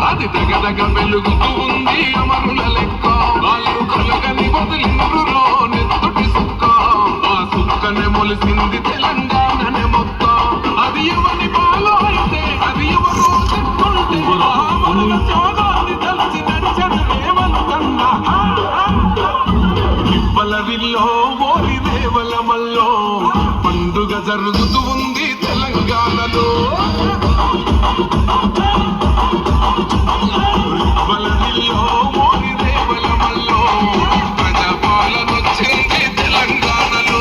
అది దగదగ వెలుగుతూ ఉంది అమరుల లెక్క వాళ్ళు కలగని వదిలిండ్రులో నెత్తుటి సుక్క ఆ సుక్కనే మొలిసింది తెలంగాణనే మొత్తం అది ఎవరి పాలో అయితే అది ఎవరు చెప్పుకుంటే అమరుల త్యాగాన్ని తలచి నడిచను రేవంతన్నా ఇవ్వలవిల్లో ఓరి రేవలమల్లో పండుగ జరుగుతూ ఉంది తెలంగాణలో బలదిల్లో మోగి రేవలమల్లో ప్రజాపాలన వచ్చింది తెలంగాణలో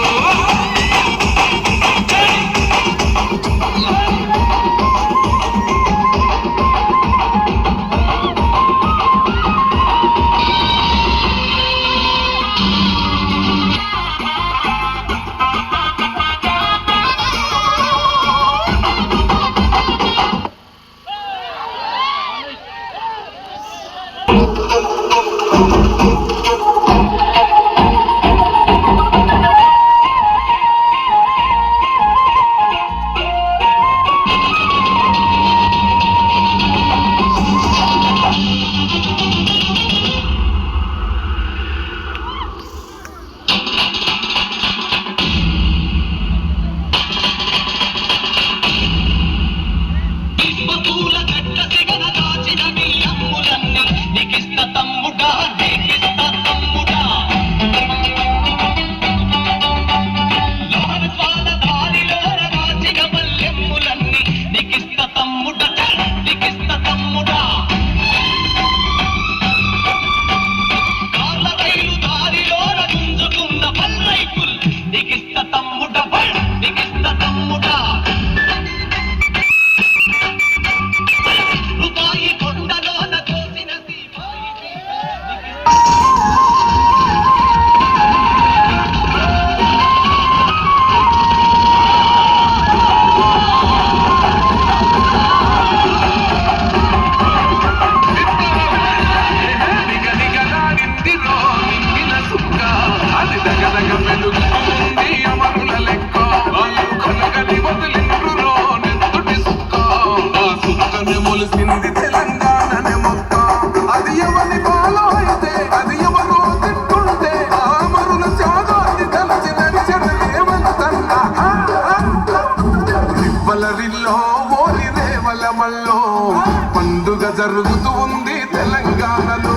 పండుగ జరుగుతూ ఉంది తెలంగాణలో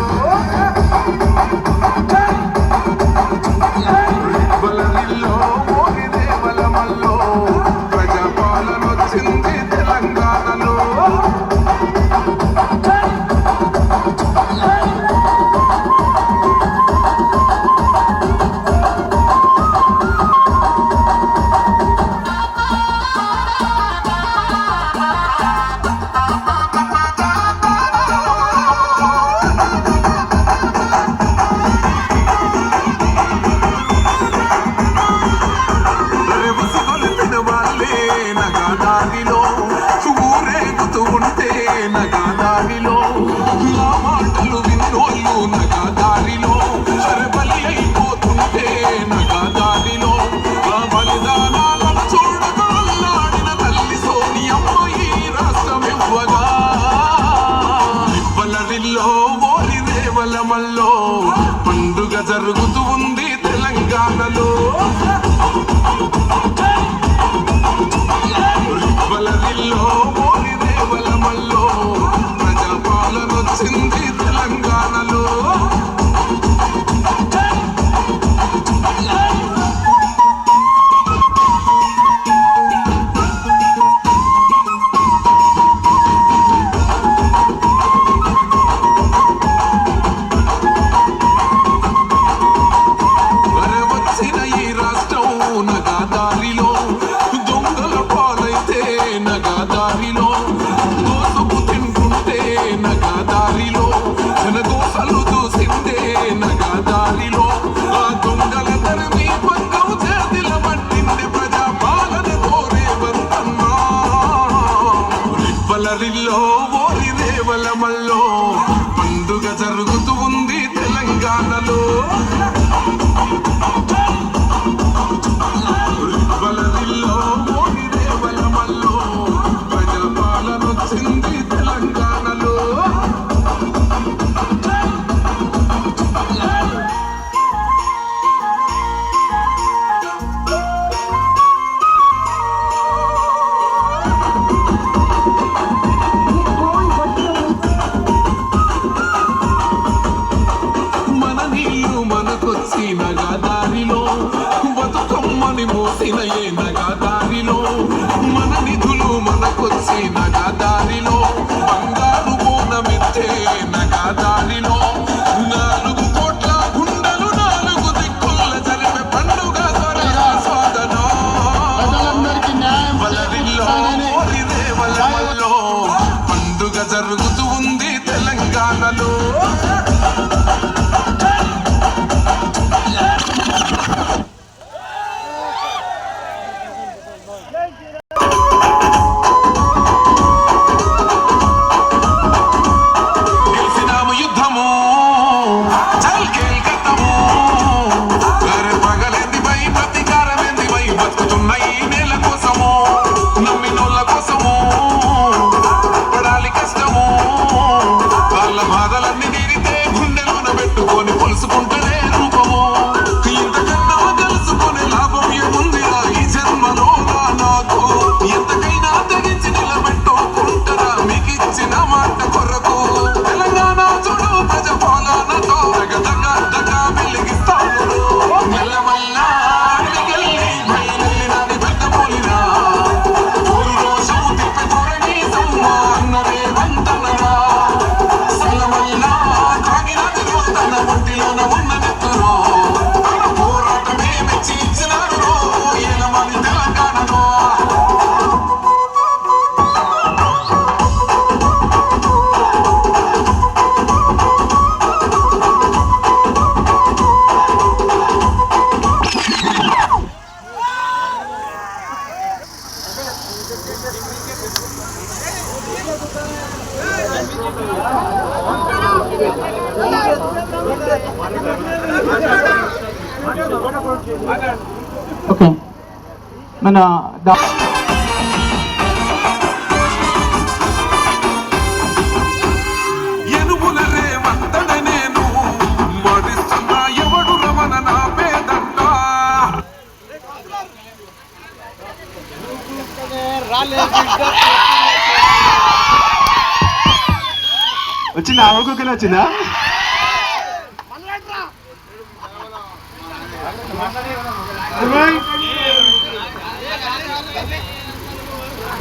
బలదిల్లో మోగి రేవలమల్లో ప్రజాపాలన వచ్చింది తెలంగాణలో నగాదారిలో నా మాటలు విన్నోళ్ళు నగాదారిలో సరబలి అయిపోతుంటే నగాదారిలో ఆ బలిదానాలను చూడగా అల్లాడిన తల్లి సోనియమ్మ ఈ రాష్ట్రం ఇవ్వగా బలదిల్లో ఓరి రేవలమల్లో పండుగ జరుగుతూ ఉంది తెలంగాణలో బలదిల్లో వలరిల్లో ఓరి రేవలమల్లో పండుగ జరుగుతూ ఉంది తెలంగాణలో. వలరిల్లో ఓరి రేవలమల్లో ప్రజాపాలన వచ్చింది తెలంగాణలో. నగదారిలో బతుకమ్మని మోసిన ఏ నగదారిలో మన నిధులు మనకొచ్చి నగదారిలో బంగారు బోనమెత్తే నగదారిలో 4 కోట్ల గుండెలు 4 దిక్కుల జరిపే పండుగ స్వాగతం. వలరిల్లో రేవలమల్లో పండుగ జరుగుతూ ఉంది తెలంగాణలో. బాధలన్నీ తీరితే గుండెలోన పెట్టుకొని పొలుసుకుంటనే రూపము. ఇంతకన్నా తెలుసుకునే లాభం ఏముందిరా ఈ జన్మలో నాకు. ఎంతకైనా తెగించి నిలబెట్టుకుంటారా మీకిచ్చిన మాట కొరకు. తెలంగాణ చూడు ప్రజాపాలనతో దగదగ వెలిగిస్తాను. మెల్లమల్ల అడిగెళ్ళి బయలునాని పెద్ద పోలినా ఊరు రోజు తిప్పి ధోరణి సమ్మ అన్నదే వంతనరా. ఒంటిలోన ఉన్న నెత్తరో పోరాటమే మెచ్చి ఇచ్చినారు ఏలమని తెలంగాణలో. ఓకే మన ఎనుముల రేవంతన నేను మడిస్తున్నా ఎవడు రమణ నా పేదంట. వచ్చిందా అవకుకనే వచ్చిందా?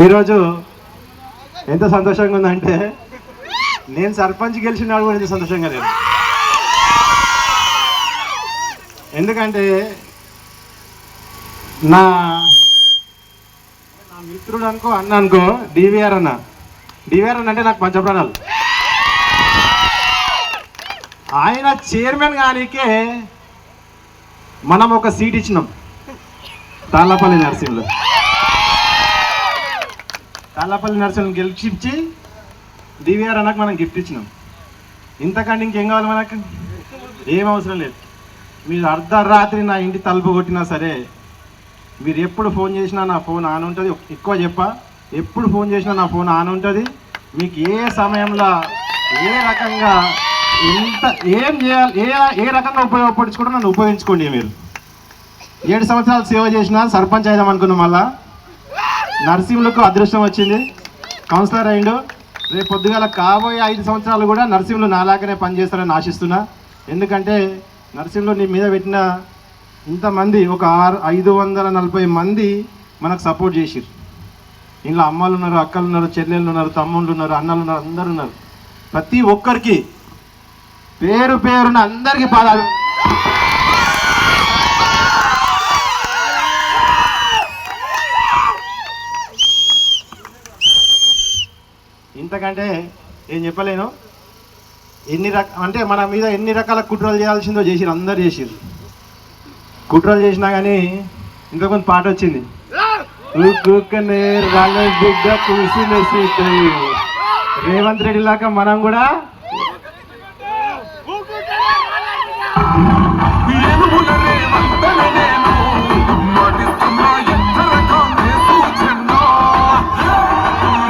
ఈరోజు ఎంత సంతోషంగా ఉందంటే నేను సర్పంచ్ గెలిచినాడు కూడా ఎంత సంతోషంగా లేదు. ఎందుకంటే నా మిత్రుడు అనుకో అన్న అనుకో డివిఆర్ అన్న అంటే నాకు పంచప్రాణాలు. ఆయన చైర్మన్ గానికే మనం ఒక సీట్ ఇచ్చినాం తాళ్ళపల్లి నర్సింహ్లో. తాళ్ళపల్లి నర్సింహ్ని గెలిచి డివిఆర్ అన్నకు మనం గిఫ్ట్ ఇచ్చినాం. ఇంతకంటే ఇంకేం కావాలి మనకు? ఏం అవసరం లేదు. మీరు అర్ధరాత్రి నా ఇంటి తలుపు కొట్టినా సరే, మీరు ఎప్పుడు ఫోన్ చేసినా నా ఫోన్ ఆన్ ఉంటుంది. ఎక్కువ ఎప్పుడు ఫోన్ చేసినా నా ఫోన్ ఆన్ ఉంటుంది. మీకు ఏ సమయంలో ఏ రకంగా ఏం చేయాలి, ఏ రకంగా ఉపయోగపరచుకుంటే నన్ను ఉపయోగించుకోండి. మీరు 7 సంవత్సరాలు సేవ చేసిన సర్పంచ్ అయిదాం అనుకున్నాం. మళ్ళా నర్సింహులకు అదృష్టం వచ్చింది, కౌన్సిలర్ అయిండు. రేపు పొద్దుగాల కాబోయే 5 సంవత్సరాలు కూడా నర్సింహులు నాలాగానే పనిచేస్తారని ఆశిస్తున్నా. ఎందుకంటే నర్సింహులు నీ మీద పెట్టిన ఇంతమంది ఒక 540 మంది మనకు సపోర్ట్ చేసిరు. ఇంట్లో అమ్మలు ఉన్నారు, అక్కలు ఉన్నారు, చెల్లెళ్ళు ఉన్నారు, తమ్ముళ్ళు ఉన్నారు, అన్నలు ఉన్నారు, అందరు ఉన్నారు. ప్రతి ఒక్కరికి పేరు పేరున అందరికీ పాదాలు. ఇంతకంటే ఏం చెప్పలేను. అంటే మన మీద ఎన్ని రకాల కుట్రలు చేయాల్సిందో చేసిరు, అందరు చేసిరు. కుట్రలు చేసినా కానీ ఇంకొంత పాట వచ్చింది, రాళ్ళ బిడ్డ కులిసి రేవంత్ రెడ్డి లాగా మనం కూడా ఏనుగుల రేవంతన నేను మడిస్తున్న ఎత్తర కాంగ్రెసు జెండా.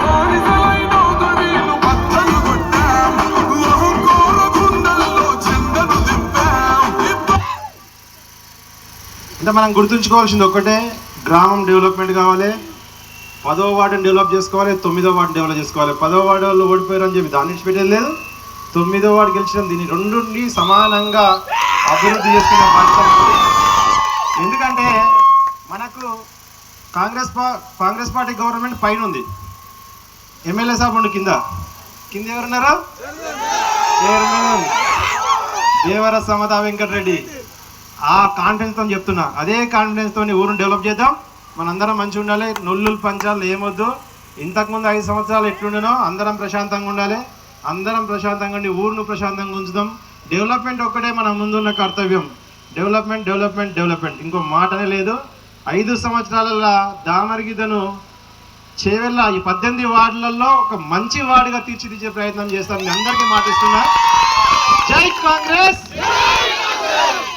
బానిసలైన గరీలు బద్దలు కొట్టాం, అహంకార గుండెల్లో చెందను దింపాం. అంటే మనం గుర్తుంచుకోవాల్సింది ఒక్కటే, గ్రామం డెవలప్మెంట్ కావాలి, 10వ వార్డుని డెవలప్ చేసుకోవాలి, 9వ వార్డు డెవలప్ చేసుకోవాలి. 10వ వార్డు వాళ్ళు ఓడిపోయారు అని చెప్పి దాన్ని పెట్టేది లేదు, 9వ వార్డు గెలిచిన దీన్ని రెండుని సమానంగా అభివృద్ధి చేసుకునే బాధ్యత ఉంది. ఎందుకంటే మనకు కాంగ్రెస్ పార్టీ గవర్నమెంట్ పైన ఉంది, ఎమ్మెల్యే సాబ్ ఉండి కింద ఎవరున్నారా? చైర్మన్ దేవర సమతా వెంకటరెడ్డి. ఆ కాన్ఫిడెన్స్తో చెప్తున్నా, అదే కాన్ఫిడెన్స్తో ఊరుని డెవలప్ చేద్దాం. మనందరం మంచిగా ఉండాలి, నొల్లులు పంచాలు ఏమొద్దు. ఇంతకుముందు 5 సంవత్సరాలు ఎట్లుండేనో అందరం ప్రశాంతంగా ఉండాలి, అందరం ప్రశాంతంగా ఉండి ఊరును ప్రశాంతంగా ఉంచుదాం. డెవలప్మెంట్ ఒక్కటే మన ముందున్న కర్తవ్యం. డెవలప్మెంట్ ఇంకో మాటనే లేదు. 5 సంవత్సరాలలో దామరగిద్దను చేవెళ్ళ ఈ 18 వార్డులలో ఒక మంచి వార్డుగా తీర్చిదిద్దే ప్రయత్నం చేస్తాం. మీ అందరికీ మాటిస్తున్నా. జై కాంగ్రెస్,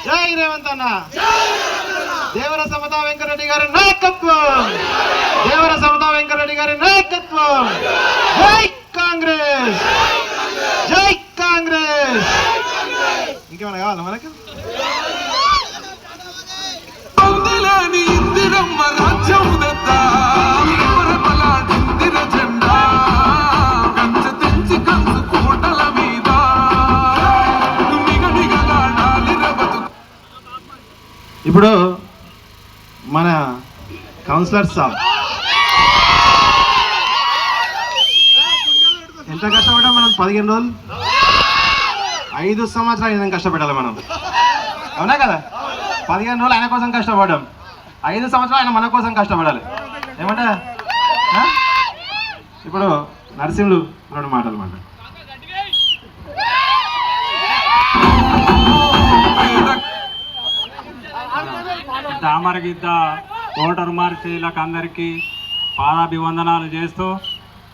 జై రేవంత్ అన్న, దేవర సమతా వెంకటరెడ్డి గారి నాయకత్వం, దేవర సమతా వెంకటరెడ్డి గారి నాయకత్వం. జై కాంగ్రెస్, జై కాంగ్రెస్. ఇంకేమైనా కావాలా మనకు? ఇందిరమ్మ రాజ్యం తెద్దాం, ఎవరపలాడిందిర జెండా, కంచె తెంచి కంచు కోటల మీద నిగనిగలాడాలి రబతు. ఇప్పుడు మన కౌన్సిలర్ సాబ్ ఎంత కష్టపడ్డాం మనం? 15 రోజులు, 5 సంవత్సరాలు ఏదైనా కష్టపడాలి మనం, అవునా కదా? 15 రోజులు ఆయన కోసం కష్టపడ్డాం, 5 సంవత్సరాలు ఆయన మన కోసం కష్టపడాలి. ఏమంటే ఇప్పుడు నరసింహులు 2 మాటలు మాట. దామరగిద్ద ఓటరు మార్చీలకు అందరికీ పాదాభివందనాలు చేస్తూ,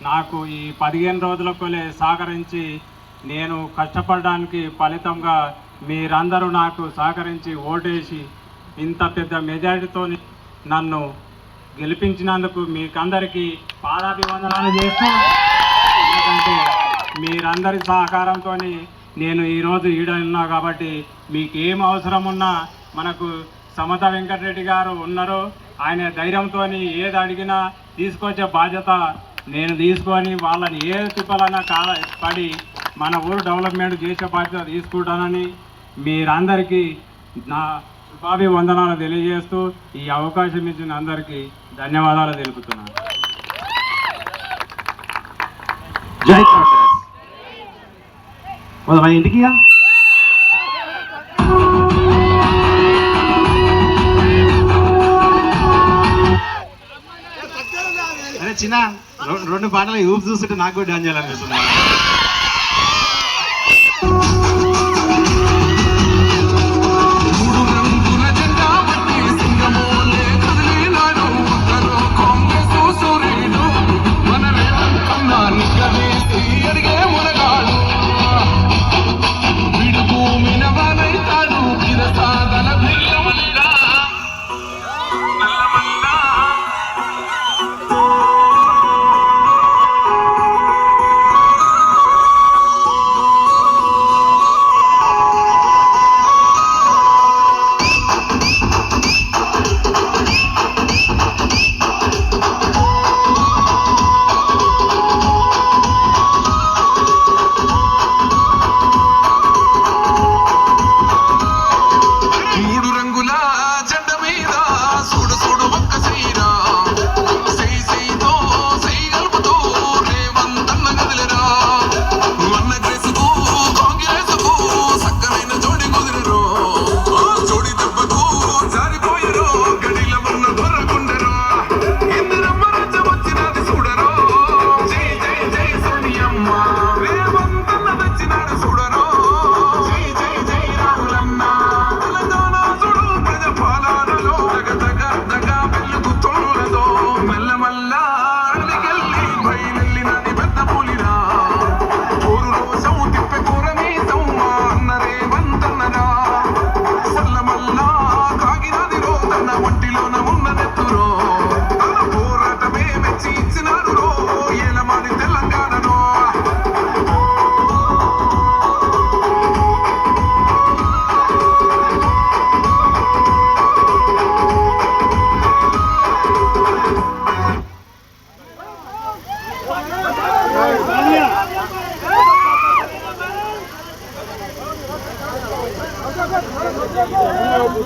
నాకు ఈ 15 రోజులకు సహకరించి నేను కష్టపడడానికి ఫలితంగా మీరందరూ నాకు సహకరించి ఓటేసి ఇంత పెద్ద మెజారిటీతో నన్ను గెలిపించినందుకు మీకందరికీ పాదాభివందనాలు చేస్తూ, ఎందుకంటే మీరందరి సహకారంతో నేను ఈరోజు ఈడ ఉన్నా కాబట్టి మీకు ఏం అవసరం ఉన్నా మనకు సమతా వెంకటరెడ్డి గారు ఉన్నారు. ఆయన ధైర్యంతో ఏది అడిగినా తీసుకొచ్చే బాధ్యత నేను తీసుకొని వాళ్ళని ఏ తిప్పలన్నా పడి మన ఊరు డెవలప్మెంట్ చేసే బాధ్యత తీసుకుంటానని మీరందరికీ నా శుభాభివందనాలు తెలియజేస్తూ ఈ అవకాశం ఇచ్చిన అందరికీ ధన్యవాదాలు తెలుపుతున్నాను. జై కాంగ్రెస్. మన ఇంటికి అరే చిన్న 2 పాటలు ఊపు చూస్తుంటే నాకు కూడా డాన్స్ చేయాలనిపిస్తుంది. ¡Vamos!